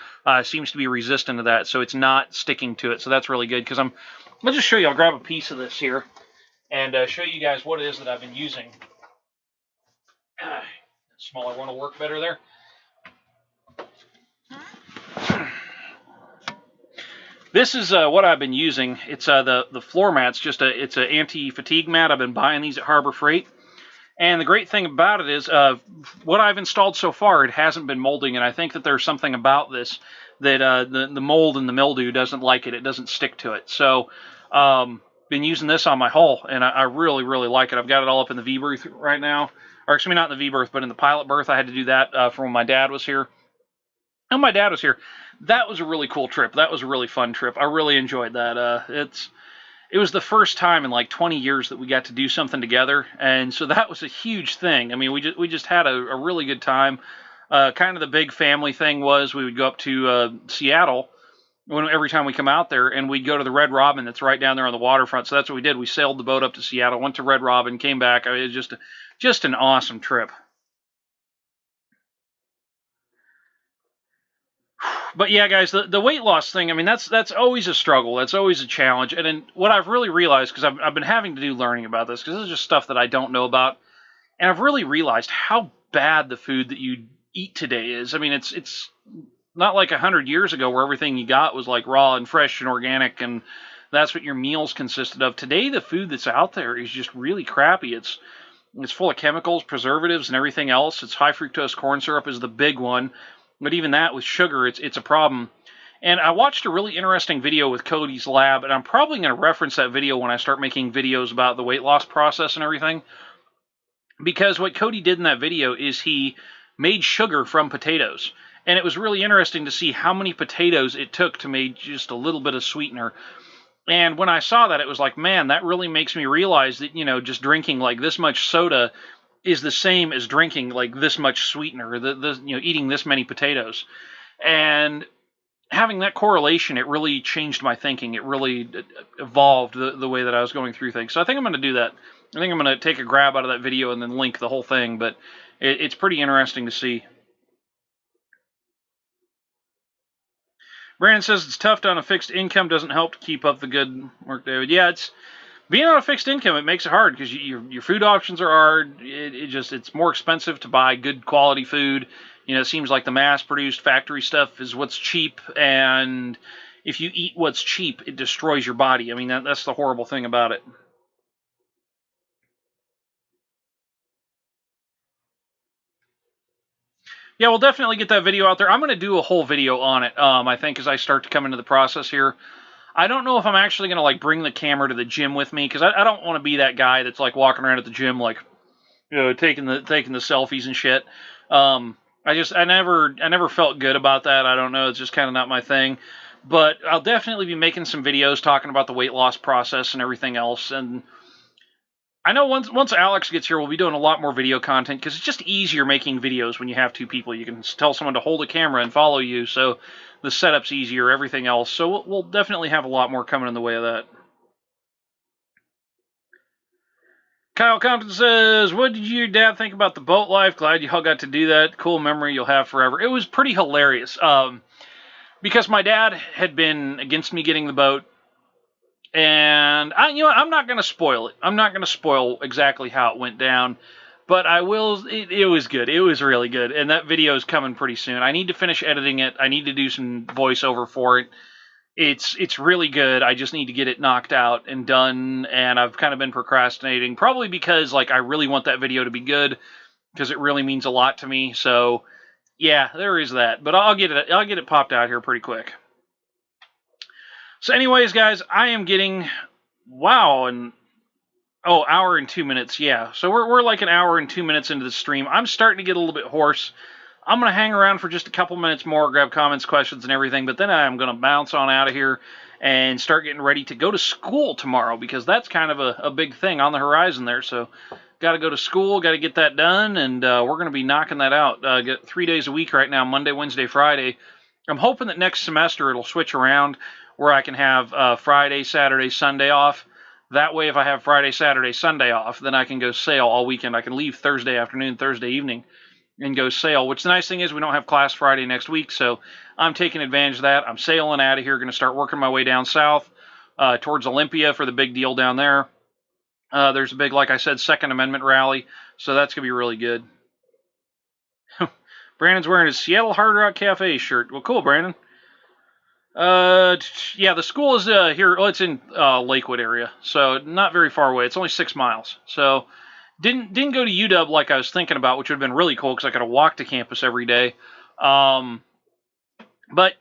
seems to be resistant to that, so it's not sticking to it. So that's really good because I'll just show you. I'll grab a piece of this here and show you guys what it is that I've been using. Smaller one will work better there. This is what I've been using. It's the floor mat's it's an anti-fatigue mat. I've been buying these at Harbor Freight. And the great thing about it is what I've installed so far, it hasn't been molding, and I think that there's something about this that the mold and the mildew doesn't like it. It doesn't stick to it. So been using this on my hull, and I really, really like it. I've got it all up in the V-berth right now. Or excuse me, not in the V-berth, but in the pilot berth. I had to do that for when my dad was here. And my dad was here. That was a really cool trip. That was a really fun trip. I really enjoyed that. It was the first time in like 20 years that we got to do something together, and so that was a huge thing. I mean, we just had a really good time. Kind of the big family thing was we would go up to Seattle every time we come out there, and we'd go to the Red Robin that's right down there on the waterfront. So that's what we did. We sailed the boat up to Seattle, went to Red Robin, came back. I mean, it was just an awesome trip. But yeah, guys, the weight loss thing, I mean, that's always a struggle. That's always a challenge. And then what I've really realized, because I've been having to do learning about this, because this is just stuff that I don't know about, and I've really realized how bad the food that you eat today is. I mean, it's not like 100 years ago where everything you got was like raw and fresh and organic, and that's what your meals consisted of. Today, the food that's out there is just really crappy. It's full of chemicals, preservatives, and everything else. It's high fructose corn syrup is the big one, but even that with sugar, it's a problem. And I watched a really interesting video with Cody's Lab, and I'm probably going to reference that video when I start making videos about the weight loss process and everything. Because what Cody did in that video is he made sugar from potatoes. And it was really interesting to see how many potatoes it took to make just a little bit of sweetener. And when I saw that, it was like, man, that really makes me realize that, just drinking like this much soda is the same as drinking like this much sweetener, eating this many potatoes. And having that correlation, it really changed my thinking. It really evolved the way that I was going through things. So I think I'm going to do that. I think I'm going to take a grab out of that video and then link the whole thing. But it's pretty interesting to see. Brandon says it's tough on a fixed income, doesn't help to keep up the good work, David. Yeah, it's being on a fixed income, it makes it hard because your food options are hard. It's more expensive to buy good quality food. It seems like the mass-produced factory stuff is what's cheap, and if you eat what's cheap, it destroys your body. I mean, that's the horrible thing about it. Yeah, we'll definitely get that video out there. I'm going to do a whole video on it, I think, as I start to come into the process here. I don't know if I'm actually going to, like, bring the camera to the gym with me, because I don't want to be that guy that's, like, walking around at the gym, like, taking the selfies and shit. I never felt good about that. I don't know. It's just kind of not my thing. But I'll definitely be making some videos talking about the weight loss process and everything else. And I know once Alex gets here, we'll be doing a lot more video content because it's just easier making videos when you have two people. You can tell someone to hold a camera and follow you, so the setup's easier, everything else. So we'll definitely have a lot more coming in the way of that. Kyle Compton says, what did your dad think about the boat life? Glad you all got to do that. Cool memory you'll have forever. It was pretty hilarious. Because my dad had been against me getting the boat. And I'm not going to spoil it. I'm not going to spoil exactly how it went down. But I will. It was good. It was really good. And that video is coming pretty soon. I need to finish editing it. I need to do some voiceover for it. It's really good. I just need to get it knocked out and done, and I've kind of been procrastinating, probably because like I really want that video to be good because it really means a lot to me. So yeah, there is that. But I'll get it popped out here pretty quick. So anyways, guys, I am getting hour and 2 minutes. Yeah. So we're like an hour and 2 minutes into the stream. I'm starting to get a little bit hoarse. I'm going to hang around for just a couple minutes more, grab comments, questions, and everything, but then I'm going to bounce on out of here and start getting ready to go to school tomorrow because that's kind of a big thing on the horizon there. So got to go to school, got to get that done, and we're going to be knocking that out. Get 3 days a week right now, Monday, Wednesday, Friday. I'm hoping that next semester it'll switch around where I can have Friday, Saturday, Sunday off. That way, if I have Friday, Saturday, Sunday off, then I can go sail all weekend. I can leave Thursday afternoon, Thursday evening, and go sail, which the nice thing is we don't have class Friday next week, so I'm taking advantage of that. I'm sailing out of here, going to start working my way down south towards Olympia for the big deal down there. There's a big, like I said, Second Amendment rally, so that's going to be really good. Brandon's wearing his Seattle Hard Rock Cafe shirt. Well, cool, Brandon. Yeah, the school is here. Well, it's in Lakewood area, so not very far away. It's only 6 miles, so didn't go to UW like I was thinking about, which would have been really cool because I could have walked to campus every day. But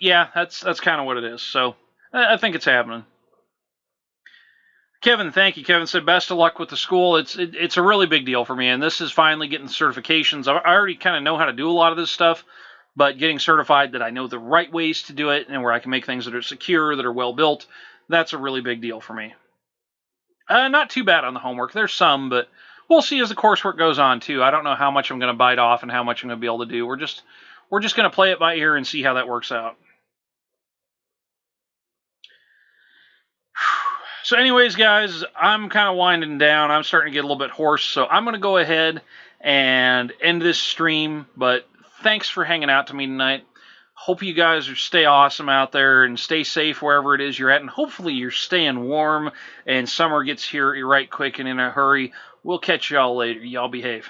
yeah, that's kind of what it is. So I think it's happening. Kevin, thank you. Kevin said, best of luck with the school. It's a really big deal for me, and this is finally getting certifications. I already kind of know how to do a lot of this stuff, but getting certified that I know the right ways to do it and where I can make things that are secure, that are well built, that's a really big deal for me. Not too bad on the homework. There's some, but we'll see as the coursework goes on, too. I don't know how much I'm going to bite off and how much I'm going to be able to do. We're just going to play it by ear and see how that works out. So anyways, guys, I'm kind of winding down. I'm starting to get a little bit hoarse, so I'm going to go ahead and end this stream, but thanks for hanging out to me tonight. Hope you guys stay awesome out there and stay safe wherever it is you're at. And hopefully you're staying warm and summer gets here right quick and in a hurry. We'll catch y'all later. Y'all behave.